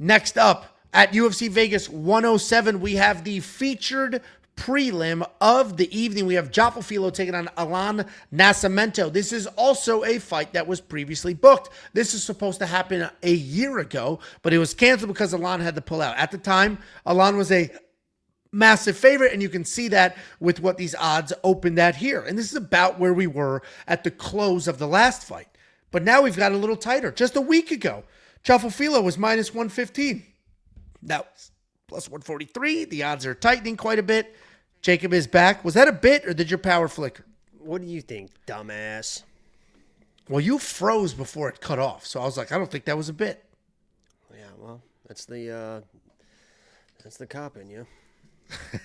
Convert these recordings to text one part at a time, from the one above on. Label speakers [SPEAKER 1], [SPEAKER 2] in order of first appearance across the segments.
[SPEAKER 1] Next up at UFC Vegas 107, we have the featured prelim of the evening. We have Jafel Filho taking on Allan Nascimento. This is also a fight that was previously booked. This is supposed to happen a year ago, but it was canceled because Allan had to pull out. At the time, Allan was a massive favorite, and you can see that with what these odds opened at here. And this is about where we were at the close of the last fight. But now we've got a little tighter. Just a week ago, Jafel Filho was minus 115. Now it's plus 143. The odds are tightening quite a bit. Jacob is back. Was that a bit, or did your power flicker?
[SPEAKER 2] What do you think, dumbass?
[SPEAKER 1] Well, you froze before it cut off, so I was like, I don't think that was a bit.
[SPEAKER 2] Yeah, well, that's the cop in you.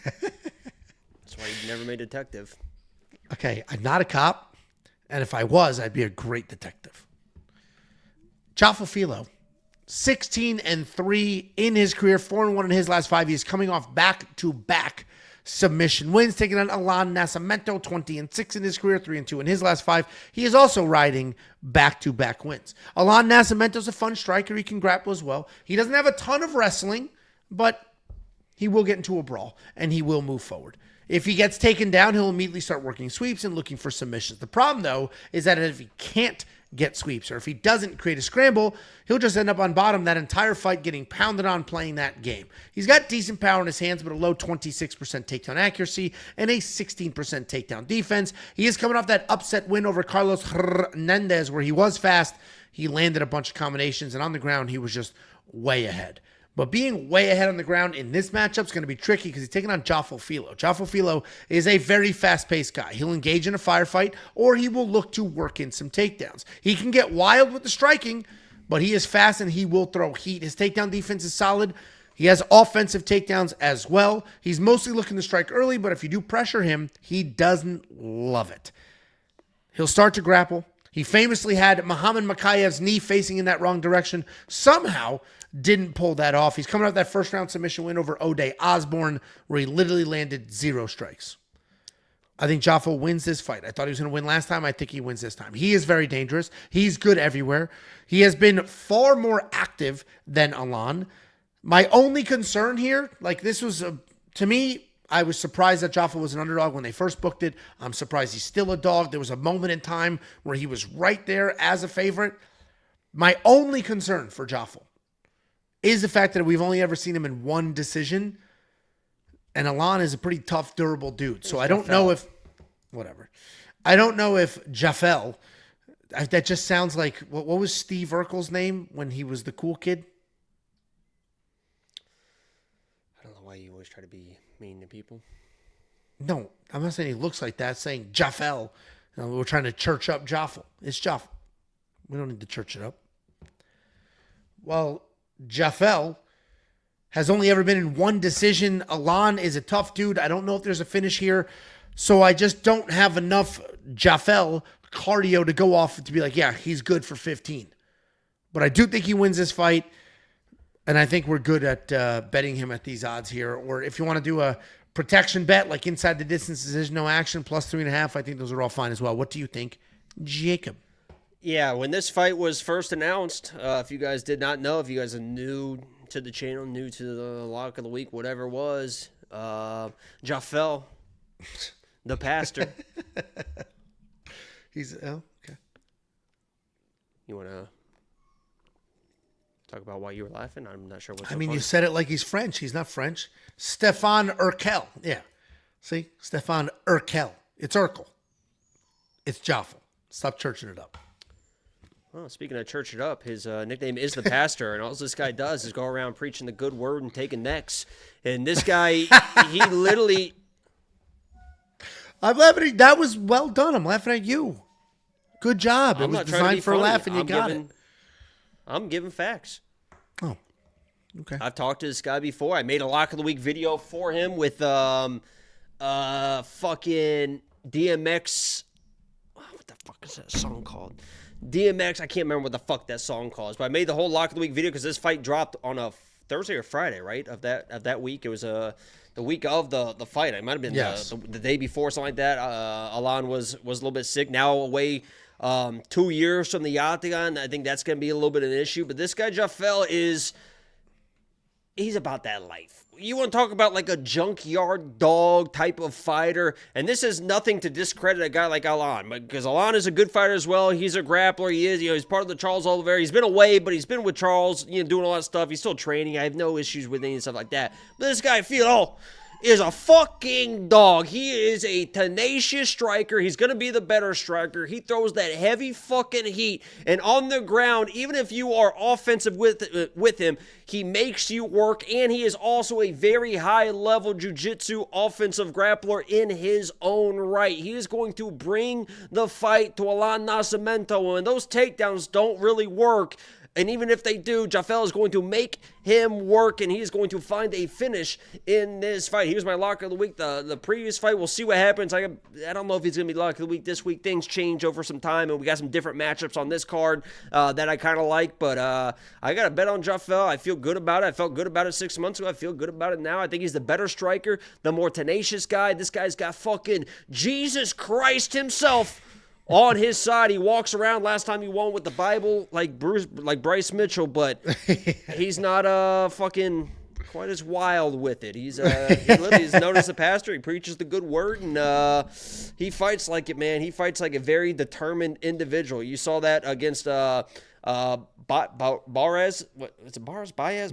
[SPEAKER 2] That's why you never made a detective.
[SPEAKER 1] Okay, I'm not a cop, and if I was, I'd be a great detective. Jafel Filho, 16-3 in his career, 4-1 in his last 5. He's coming off back-to-back submission wins, taking on Allan Nascimento, 20-6 in his career, 3-2 in his last 5. He is also riding back-to-back wins. Allan Nascimento's a fun striker. He can grapple as well. He doesn't have a ton of wrestling, but he will get into a brawl, and he will move forward. If he gets taken down, he'll immediately start working sweeps and looking for submissions. The problem, though, is that if he can't get sweeps, or if he doesn't create a scramble, he'll just end up on bottom that entire fight, getting pounded on playing that game. He's got decent power in his hands, but a low 26% takedown accuracy and a 16% takedown defense. He is coming off that upset win over Carlos Hernandez, where he was fast. He landed a bunch of combinations, and on the ground, he was just way ahead. But being way ahead on the ground in this matchup is going to be tricky because he's taking on Jafel Filho. Jafel Filho is a very fast-paced guy. He'll engage in a firefight, or he will look to work in some takedowns. He can get wild with the striking, but he is fast and he will throw heat. His takedown defense is solid. He has offensive takedowns as well. He's mostly looking to strike early, but if you do pressure him, he doesn't love it. He'll start to grapple. He famously had Muhammad Makayev's knee facing in that wrong direction. Somehow didn't pull that off. He's coming off that first round submission win over O'Day Osborne, where he literally landed 0 strikes. I think Jafel wins this fight. I thought he was going to win last time. I think he wins this time. He is very dangerous. He's good everywhere. He has been far more active than Allan. My only concern here, like this was, to me, I was surprised that Jafel was an underdog when they first booked it. I'm surprised he's still a dog. There was a moment in time where he was right there as a favorite. My only concern for Jafel is the fact that we've only ever seen him in one decision, and Allan is a pretty tough, durable dude. So I don't know if, whatever. I don't know if Jafel, that just sounds like, what was Steve Urkel's name when he was the cool kid?
[SPEAKER 2] I don't know why you always try to be mean to people.
[SPEAKER 1] No, I'm not saying he looks like that. I'm saying Jafel. We're trying to church up Jafel. It's Jafel. We don't need to church it up. Well, Jafel has only ever been in one decision. Allan is a tough dude. I don't know if there's a finish here. So I just don't have enough Jafel cardio to go off to be like, yeah, he's good for 15. But I do think he wins this fight. And I think we're good at betting him at these odds here. Or if you want to do a protection bet, like inside the distance decision, no action, plus 3.5, I think those are all fine as well. What do you think, Jacob?
[SPEAKER 2] Yeah, when this fight was first announced, if you guys did not know, if you guys are new to the channel, new to the lock of the week, whatever it was, Jafel, the pastor.
[SPEAKER 1] He's, oh, okay.
[SPEAKER 2] You want to talk about why you were laughing? I'm not sure what's
[SPEAKER 1] I mean,
[SPEAKER 2] funny.
[SPEAKER 1] you said it like he's French. He's not French. Stefan Urkel. Yeah. See? Stefan Urkel. It's Urkel. It's Jafel. Stop churching it up.
[SPEAKER 2] Well, speaking of church it up, his nickname is the pastor, and all this guy does is go around preaching the good word and taking necks. And this guy, he literally...
[SPEAKER 1] I'm laughing at, that was well done. I'm laughing at you. Good job. It was designed for a laugh, and you got it.
[SPEAKER 2] I'm giving facts.
[SPEAKER 1] Oh, okay.
[SPEAKER 2] I've talked to this guy before. I made a lock of the week video for him with fucking DMX. What the fuck is that song called? DMX. I can't remember what the fuck that song calls, but I made the whole lock of the week video because this fight dropped on a Thursday or Friday, right? Of that week. It was the week of the fight. It might have been the day before, something like that. Allan was a little bit sick. Now away 2 years from the octagon. I think that's going to be a little bit of an issue. But this guy Jafel is he's about that life. You want to talk about like a junkyard dog type of fighter, and this is nothing to discredit a guy like Allan, because Allan is a good fighter as well. He's a grappler. He is, he's part of the Charles Oliveira. He's been away, but he's been with Charles, doing a lot of stuff. He's still training. I have no issues with any stuff like that. But this guy, Filho, is a fucking dog. He is a tenacious striker. He's going to be the better striker. He throws that heavy fucking heat. And on the ground, even if you are offensive with him, he makes you work. And he is also a very high-level jiu-jitsu offensive grappler in his own right. He is going to bring the fight to Allan Nascimento. And those takedowns don't really work. And even if they do, Jafel is going to make him work, and he is going to find a finish in this fight. He was my lock of the week. The previous fight, we'll see what happens. I don't know if he's going to be lock of the week this week. Things change over some time, and we got some different matchups on this card that I kind of like. But I got a bet on Jafel. I feel good about it. I felt good about it 6 months ago. I feel good about it now. I think he's the better striker, the more tenacious guy. This guy's got fucking Jesus Christ himself on his side. He walks around. Last time he won with the Bible like Bryce Mitchell, but he's not fucking quite as wild with it. He's he's known as a pastor. He preaches the good word, and he fights like it, man. He fights like a very determined individual. You saw that against Barres. What is it? Baez?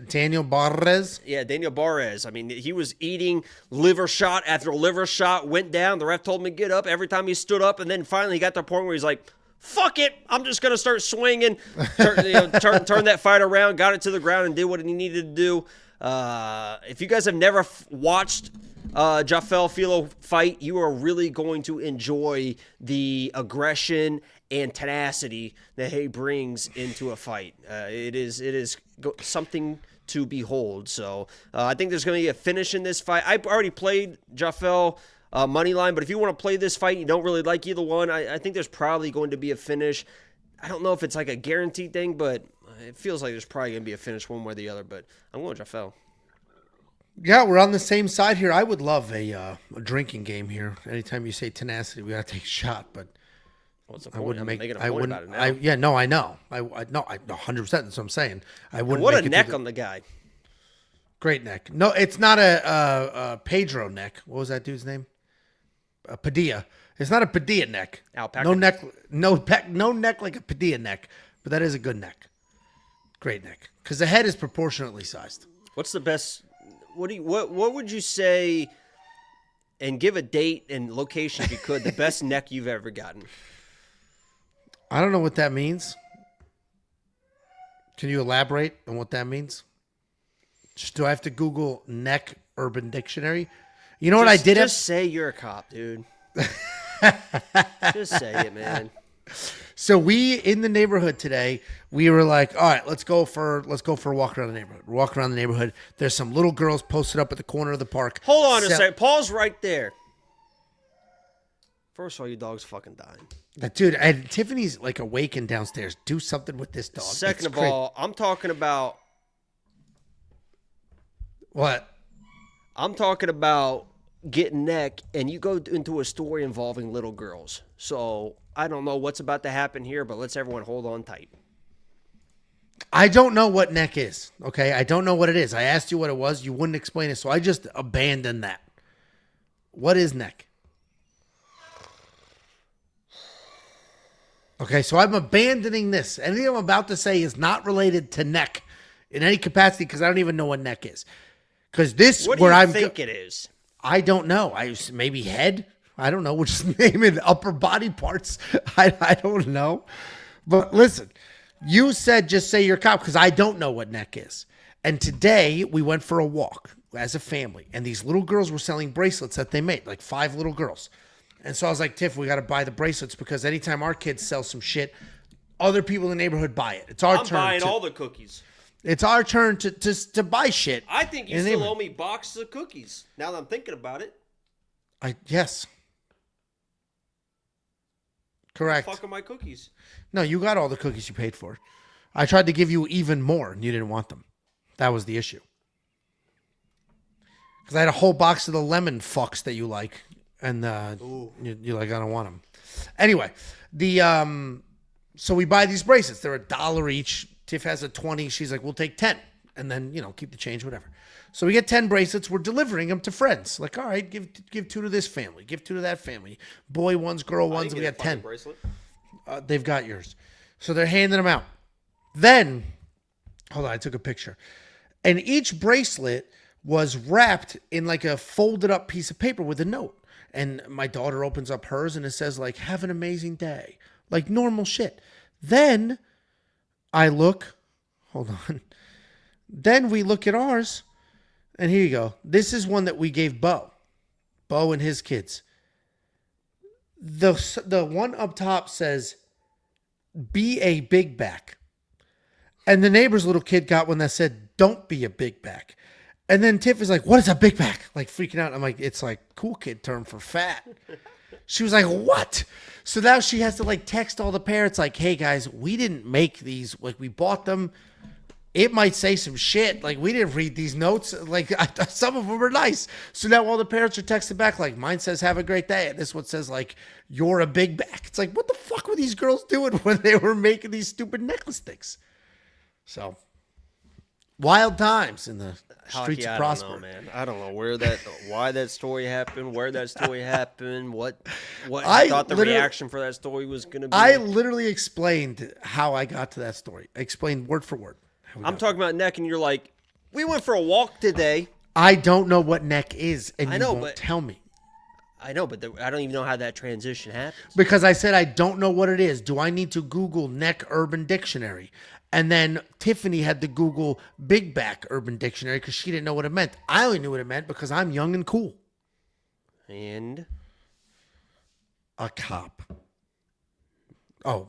[SPEAKER 1] Daniel Barres.
[SPEAKER 2] Yeah, Daniel Barres. I mean, he was eating liver shot after liver shot, went down. The ref told him to get up. Every time he stood up, and then finally he got to the point where he's like, fuck it, I'm just going to start swinging. Turn that fight around, got it to the ground, and did what he needed to do. If you guys have never watched Jafel Filho fight, you are really going to enjoy the aggression and tenacity that he brings into a fight. It is something to behold. So I think there's going to be a finish in this fight. I already played Jafel money line, but if you want to play this fight, you don't really like either one, I think there's probably going to be a finish. I don't know if it's like a guaranteed thing, but it feels like there's probably going to be a finish one way or the other. But I'm going Jafel.
[SPEAKER 1] Yeah, we're on the same side here. I would love a drinking game here. Anytime you say tenacity, we got to take a shot, but
[SPEAKER 2] what's the
[SPEAKER 1] I
[SPEAKER 2] point?
[SPEAKER 1] wouldn't
[SPEAKER 2] I'm
[SPEAKER 1] make.
[SPEAKER 2] making a
[SPEAKER 1] I
[SPEAKER 2] point
[SPEAKER 1] wouldn't.
[SPEAKER 2] about it now.
[SPEAKER 1] Yeah, no, I know. I no, 100%. That's what I'm saying. I wouldn't.
[SPEAKER 2] What
[SPEAKER 1] make
[SPEAKER 2] a
[SPEAKER 1] it
[SPEAKER 2] neck on the guy.
[SPEAKER 1] Great neck. No, it's not a Pedro neck. What was that dude's name? Padilla. It's not a Padilla neck.
[SPEAKER 2] Alpaca.
[SPEAKER 1] No neck. No neck like a Padilla neck. But that is a good neck. Great neck. Because the head is proportionately sized.
[SPEAKER 2] What's the best? What would you say? And give a date and location if you could. The best neck you've ever gotten.
[SPEAKER 1] I don't know what that means. Can you elaborate on what that means? Do I have to Google neck Urban Dictionary? You know what I did?
[SPEAKER 2] Just say you're a cop, dude. Just say it, man.
[SPEAKER 1] So we in the neighborhood today, we were like, all right, let's go for a walk around the neighborhood. We're walking around the neighborhood. There's some little girls posted up at the corner of the park.
[SPEAKER 2] Hold on a second. Pause right there. First of all, your dog's fucking dying.
[SPEAKER 1] Dude, and Tiffany's like awakened downstairs. Do something with this dog.
[SPEAKER 2] Second of all, I'm talking about
[SPEAKER 1] what?
[SPEAKER 2] I'm talking about getting neck, and you go into a story involving little girls. So I don't know what's about to happen here, but let's everyone hold on tight.
[SPEAKER 1] I don't know what neck is, okay? I don't know what it is. I asked you what it was. You wouldn't explain it, so I just abandoned that. What is neck? Okay, so I'm abandoning this. Anything I'm about to say is not related to neck in any capacity because I don't even know what neck is. Because this,
[SPEAKER 2] what do
[SPEAKER 1] where
[SPEAKER 2] you
[SPEAKER 1] I'm
[SPEAKER 2] think it is?
[SPEAKER 1] I don't know. Maybe head. I don't know. We'll just name it upper body parts. I don't know. But listen, you said just say you're a cop because I don't know what neck is. And today we went for a walk as a family, and these little girls were selling bracelets that they made, like 5 little girls. And so I was like, Tiff, we got to buy the bracelets because anytime our kids sell some shit, other people in the neighborhood buy it. It's our turn.
[SPEAKER 2] I'm buying all the cookies.
[SPEAKER 1] It's our turn to buy shit.
[SPEAKER 2] I think you still owe me boxes of cookies. Now that I'm thinking about it.
[SPEAKER 1] Yes. Correct.
[SPEAKER 2] What the fuck are my cookies?
[SPEAKER 1] No, you got all the cookies you paid for. I tried to give you even more, and you didn't want them. That was the issue. Because I had a whole box of the lemon fucks that you like, and you're like, I don't want them. Anyway, so we buy these bracelets. They're $1 each. Tiff has a 20. She's like, we'll take 10. and then, keep the change, whatever. So we get 10 bracelets. We're delivering them to friends. Like, all right, give 2 to this family, give 2 to that family. Boy ones, girl ones. We got 10.
[SPEAKER 2] Bracelet.
[SPEAKER 1] They've got yours. So they're handing them out. Then, hold on, I took a picture. And each bracelet was wrapped in like a folded up piece of paper with a note. And my daughter opens up hers and it says like, have an amazing day. Like normal shit. Then I look, hold on. Then we look at ours. And here you go. This is one that we gave Bo and his kids. The one up top says, be a big back. And the neighbor's little kid got one that said, don't be a big back. And then Tiff is like, what is a big back? Like freaking out. I'm like, it's like cool kid term for fat. She was like, what? So now she has to like text all the parents like, hey guys, we didn't make these. Like we bought them. It might say some shit. Like, we didn't read these notes. Like, some of them are nice. So now all the parents are texting back, like, mine says, have a great day. And this one says, like, you're a big back. It's like, what the fuck were these girls doing when they were making these stupid necklace things? So, wild times in the streets of Prosper.
[SPEAKER 2] I don't know, man. I don't know why that story happened, where that story happened, what I thought the reaction for that story was going to be.
[SPEAKER 1] I literally explained how I got to that story. I explained word for word.
[SPEAKER 2] I'm talking about neck, and you're like, we went for a walk today.
[SPEAKER 1] I don't know what neck is, and you won't tell me.
[SPEAKER 2] I know, but I don't even know how that transition happens.
[SPEAKER 1] Because I said I don't know what it is. Do I need to Google neck Urban Dictionary? And then Tiffany had to Google big back Urban Dictionary because she didn't know what it meant. I only knew what it meant because I'm young and cool.
[SPEAKER 2] And?
[SPEAKER 1] A cop. Oh,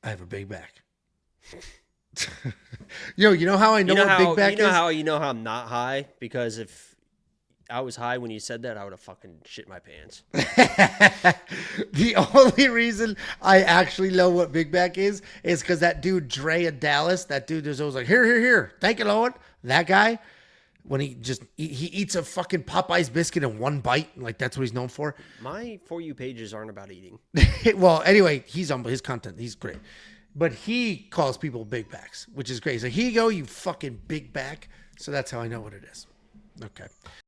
[SPEAKER 1] I have a big back. Yo, you know how I know what big back is?
[SPEAKER 2] You know how I'm not high? Because if I was high when you said that, I would have fucking shit my pants.
[SPEAKER 1] The only reason I actually know what big back is because that dude Dre in Dallas, that dude is always like, here, thank you, Lord. That guy, when he eats a fucking Popeye's biscuit in one bite, like that's what he's known for.
[SPEAKER 2] My For You pages aren't about eating.
[SPEAKER 1] Well, anyway, he's on his content. He's great. But he calls people big backs, which is great. He's like, here you go, you fucking big back. So that's how I know what it is. Okay.